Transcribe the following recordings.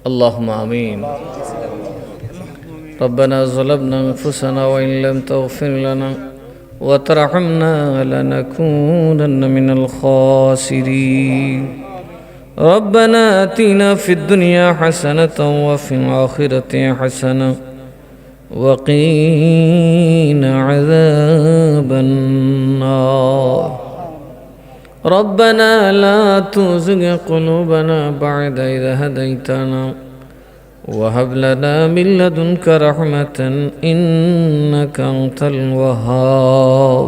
اللهم آمين. ربنا ظلمنا أنفسنا وإن لم تغفر لنا وترحمنا لنكونن من الخاسرين. ربنا آتنا في الدنيا حسنة وفي الآخرة حسنة وقنا عذاب النار. ربنا لا تزغ قلوبنا بعد إذ هديتنا وهب لنا من لدنك رحمة إنك أنت الوهاب.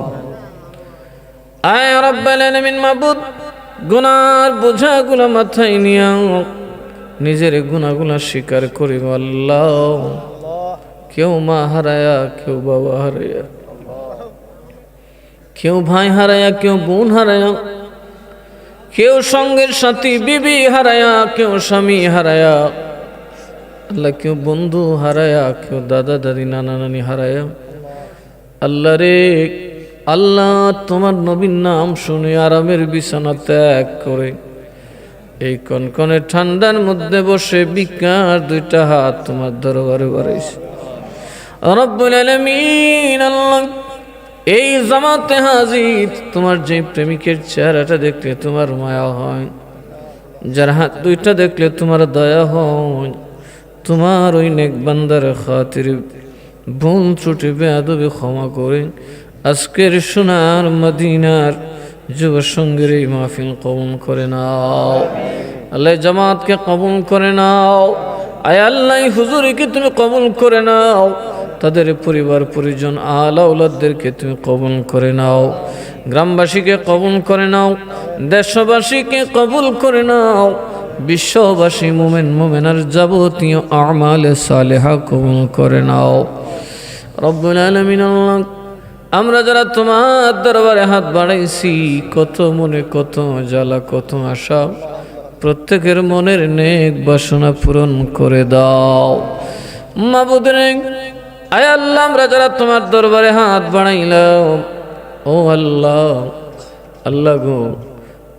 আয় রব্বাল আলামিন মাবুদ, গুনার বোঝাগুলো মাথায় নিয়ে নিজের গুনাহগুলো স্বীকার করি আল্লাহ। কেউ মা হারায়া, কেউ বাবা হারায়া, কেউ ভাই হারায়া, কেউ বোন হারায়া, কেউ সঙ্গের সাথী বিবি হারায়া, কেউ স্বামী হারায়া আল্লাহ, কেউ বন্ধু হারায়া, কেউ দাদা দাদি নানা নানি হারায়া আল্লাহ রে আল্লাহ, তোমার নবীর নাম শুনে আরামের বিছানা ত্যাগ করে এই কনকনে ঠান্ডার মধ্যে বসে বিকার দুইটা হাত তোমার দরবারে বাড়াইছে রব্বুল আলামিন। আল্লাহ, এই জামাতে হাজির তোমার যে প্রেমিকের চেহারাটা দেখলে তোমার মায়া হয়, যার হাত দুইটা দেখলে তোমার দয়া হয়, তোমার ওই নেক বান্দার খাতিরে ভুল ত্রুটি বেয়াদবি ক্ষমা করে আজকের সোনার মদিনার যুব সঙ্গের এই মাহফিল কবুল করে নাও আল্লাহ, জামাতকে কবুল করে নাও। আয় আল্লাহ, হুজুরকে তুমি কবুল করে নাও, তাদের পরিবার পরিজন আলা আওলাদদেরকে তুমি কবুল করে নাও, গ্রামবাসীকে কবুল করে নাও, দেশবাসীকে কবুল করে নাও, বিশ্ববাসী মুমিন মুমিনার যাবতীয় আমালে সালেহা কবুল করে নাও রব্বুল আলামিন। আল্লাহ, আমরা যারা তোমার দরবারে হাত বাড়াইছি, কত মনে কত জ্বালা কত আশা, প্রত্যেকের মনের নেক বাসনা পূরণ করে দাও মাবুদ রে। আয় আল্লাহ, আমরা যারা তোমার দরবারে হাত বাড়াইলাম, ও আল্লাহ আল্লাহ গো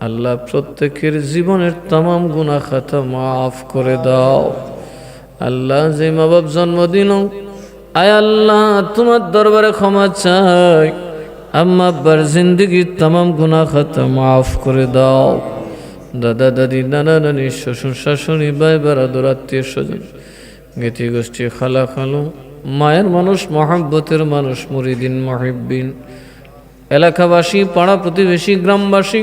আল্লাহ, প্রত্যেকের জীবনের তামাম গুনাহ খাতা মাফ করে দাও আল্লাহ। যে মা বাপ জন্ম দিল, আয় আল্লাহ তোমার দরবারে ক্ষমা চাই, আম্মা আব্বার জিন্দগির তামাম গুনাহ খাতা মাফ করে দাও। দাদা দাদি নানা নানি শ্বশুর শাশুড়ি ভাই বারাদর আত্মীয় স্বজন জ্ঞাতি গোষ্ঠী খালা খালু, মায়ের মানুষ মহাব্বতের মানুষ মুরিদিন মহিব্বিন, এলাকাবাসী পাড়া প্রতিবেশী গ্রামবাসী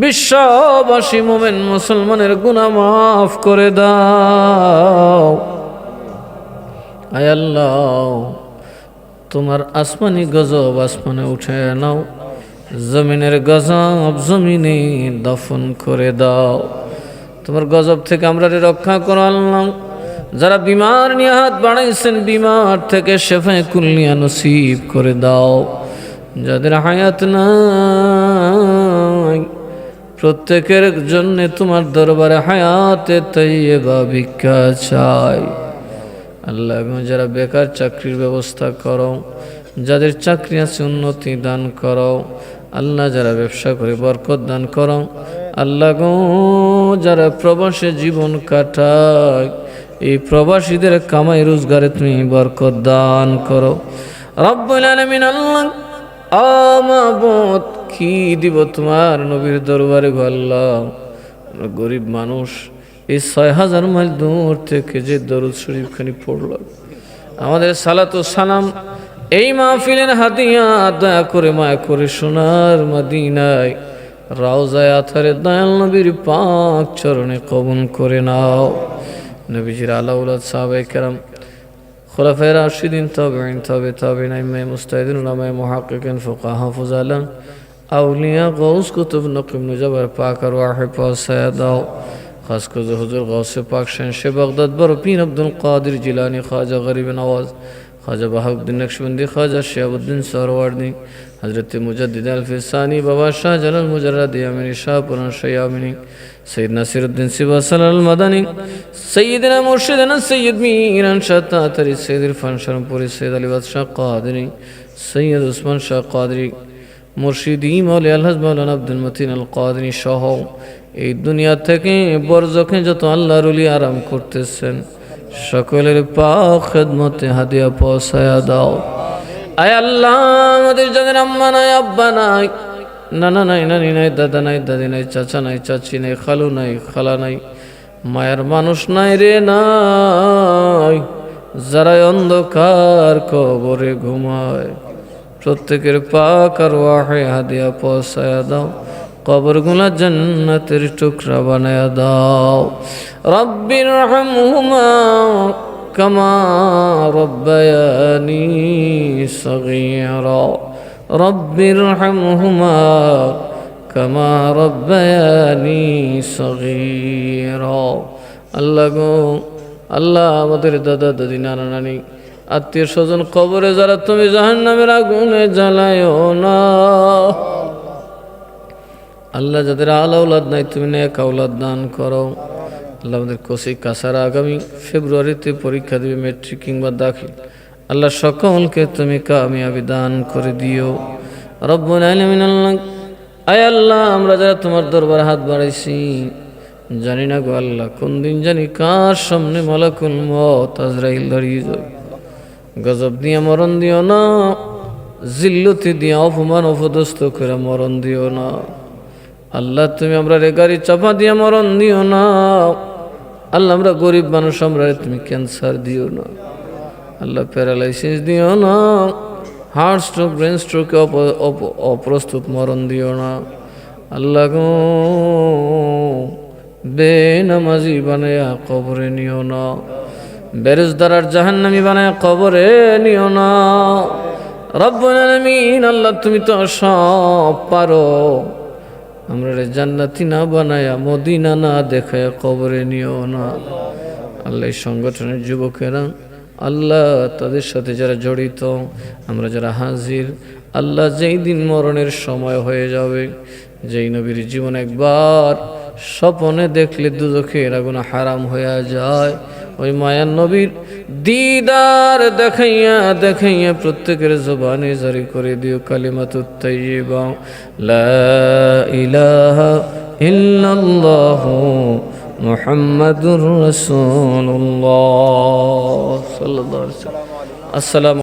বিশ্ববাসী মোমেন মুসলমানের গুনাহ মাফ করে দাও আয় আল্লাহ। তোমার আসমানি গজব আসমানে উঠে নাও, জমিনের গজব জমিনে দফন করে দাও। তোমার গজব থেকে আমরা রক্ষা করো আল্লাহ। যারা বিমার নিয়ে হাত বাড়াইছেন, বিমার থেকে শেফায়ে কুল্লিয়া নসিব করে দাও। যাদের হায়াত নাই, প্রত্যেকের জন্য তোমার দরবারে হায়াতে তাইয়্যিবা ভিক্ষা চাই আল্লাহ। যারা বেকার চাকরির ব্যবস্থা করো, যাদের চাকরি আছে উন্নতি দান করো আল্লাহ। যারা ব্যবসা করে বরকত দান করো আল্লাহ গো। যারা প্রবাসে জীবন কাটায়, এই প্রবাসীদের কামাই রোজগারে তুমি বরকত দান করো রব্বুল আলামিন। আল্লাহ, আমাবত কি দিব তোমার নবীর দরবারে গো আল্লাহ। গরিব মানুষ, এই ৬,০০০ মাইল দূর থেকে যে দরুদ শরীফ খানি পড়ল, আমাদের সালাত ও সালাম এই মাহফিলের হাদিয়া দয়া করে মায়া করে সোনার মদিনায় রাউজায়ে আথারে দয়াল নবীর পাক চরণে কবুল করে নাও। নবীজির আলা আওলাদ সাহাবায়ে কেরাম, খুলাফায়ে রাশিদিন, তাবেঈন, তাবেঈন, আইম্মায়ে মুজতাহিদিন, উলামায়ে মুহাক্কিকিন, ফুকাহা, হাফেজ আলম, আউলিয়া, গাউস, কুতুব, নকিব, নুজাবার পাক আর ওয়াহি পৌঁছায়া দাও। খাস করে হুজুর গাউসে পাক শাহ বাগদাদ বড় পীর আব্দুল কাদের জিলানী, খাজা গরিব নওয়াজ, খাজা বাহাউদ্দিন নকশবন্দি, খাজা শিহাবুদ্দিন সোহরাওয়ার্দী, হযরত মুজাদ্দিদ আল-ফিসানি, বাবা শাহ জালাল মুজাররদি, আমিনী শাহ পুরান শায়ামিনী, সৈয়দ নাসিরউদ্দিন সিবাসাল আল-মাদানী, সৈয়দনা মুর্শিদনা সৈয়দ মীরান শাহ তাতারি, সৈয়দ ইরফান শাহপুরি, সৈয়দ আলীবাদ শাহ কাদরি, সৈয়দ উসমান শাহ কাদরি, মুর্শিদি মাওলানা আল-হজ মাওলানা আব্দুল মতিন আল-কাদরি সহ এই দুনিয়া থেকে বরজখে যত আল্লাহর ওলি আরাম করতেছেন সকলের পাক খেদমতে হাদিয়া পৌঁছায়া দাও। আয় আল্লাহ, আমাদের যাদের আম্মা নাই, আব্বা নাই, নানা নাই, নানি নাই, দাদা নাই, দাদি নাই, চাচা নাই, চাচি নাই, খালু নাই, খালা নাই, মায়ের মানুষ নাই রে নাই, যারা অন্ধকার কবরে ঘুমায় প্রত্যেকের পাক আর ওয়াহে হাদিয়া পৌঁছায়া দাও। কবরগুলা জান্নাতের টুকরা বানায়া দাও। রব্বির রহমহুমা কামা রব্বায়ানি সগীরা। রব্বির রহমহুমা কামা রব্বায়ানি সগীরা। আল্লাহ গো, আল্লাহ আমাদের দাদা দাদি নানা নানি আত্মীয় স্বজন কবরে যারা তুমি জাহান্নামের আগুনে জ্বালায়ও না। আল্লাহ যাদের আওলাদ নাই তুমি নেক আওলাদ দান করো। আল্লাহ আমাদের কোসি কাসারা আগামী ফেব্রুয়ারিতে পরীক্ষা দেবে, মেট্রিক কিংবা দাখিল, আল্লাহ সকলকে তুমি কামিয়াবি দান করে দিও রব্বুল আলামিন। আল্লাহ, আয় আল্লাহ, আমরা যারা তোমার দরবার হাত বাড়াইছি জানি না গো আল্লাহ কোন দিন জানি কার সামনে মালাকুল মউত আজরাইল দাঁড়িয়ে যাবে। গজব দিয়ে মরণ দিও না, জিল্লতি দিয়ে অপমান অপদস্থ করে মরণ দিও না। আল্লাহ তুমি আমরা রে গাড়ি চাপা দিয়ে মরণ দিও না। আল্লাহ আমরা গরিব মানুষ, আমরা তুমি ক্যান্সার দিও না। আল্লাহ প্যারালাইসিস দিও না, হার্ট স্ট্রোক, ব্রেন স্ট্রোকে অপ্রস্তুত মরণ দিও না। আল্লাহ গো, বেনামাজি বানায়া কবরে নিও না, বেরোজদার আর জাহান্নামী বানায়া কবরে নিও না রব্বুল আলামিন। আল্লাহ তুমি তো সব পারো, আমরা রে জান্নাতি না বানায়া মদিনা না দেখায় কবরে নিও না। আল্লাহ এই সংগঠনের যুবকেরা আল্লাহ তাদের সাথে যারা জড়িত, আমরা যারা হাজির, আল্লাহ যেই দিন মরণের সময় হয়ে যাবে, যেই নবীর জীবন একবার স্বপ্নে দেখলে দুজখের আগুন হারাম হয়ে যায়, ওই মায়ার নবীর দিদার দেখাইয়া দেখাইয়া প্রত্যেকের জবানে জারি করে দিও কালিমাতুত তাইয়্যিবা লা ইলাহা ইল্লাল্লাহু মুহাম্মাদুর রাসূলুল্লাহ সাল্লাল্লাহু আলাইহি ওয়াসাল্লাম। আসসালামু